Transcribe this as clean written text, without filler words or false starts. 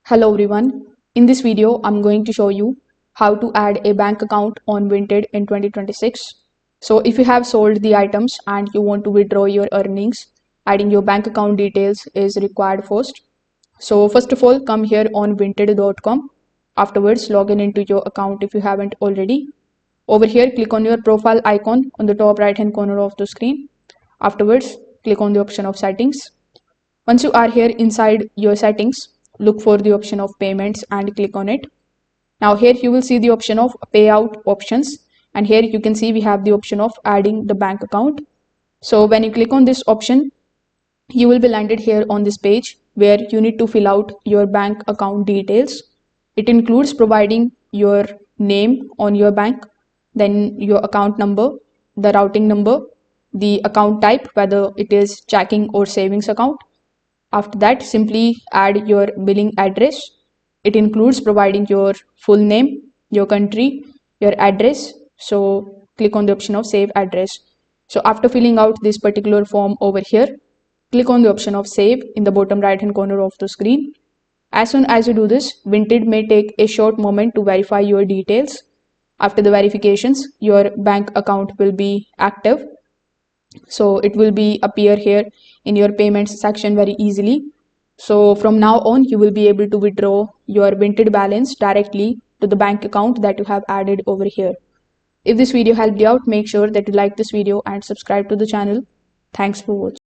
Hello everyone. In this video, I'm going to show you how to add a bank account on Vinted in 2026. So if you have sold the items and you want to withdraw your earnings, adding your bank account details is required first. So first of all, come here on vinted.com. Afterwards, log in into your account if you haven't already. Over here, click on your profile icon on the top right hand corner of the screen. Afterwards, click on the option of settings. Once you are here inside your settings, look for the option of payments and click on it. Now here you will see the option of payout options, and here you can see we have the option of adding the bank account. So when you click on this option, you will be landed here on this page where you need to fill out your bank account details. It includes providing your name on your bank, then your account number, the routing number, the account type, whether it is checking or savings account. After that, simply add your billing address. It includes providing your full name, your country, your address. So click on the option of save address. So after filling out this particular form over here, click on the option of save in the bottom right hand corner of the screen. As soon as you do this, Vinted may take a short moment to verify your details. After the verifications, your bank account will be active. So it will be appear here in your payments section very easily. So from now on, you will be able to withdraw your Vinted balance directly to the bank account that you have added over here. If this video helped you out, make sure that you like this video and subscribe to the channel. Thanks for watching.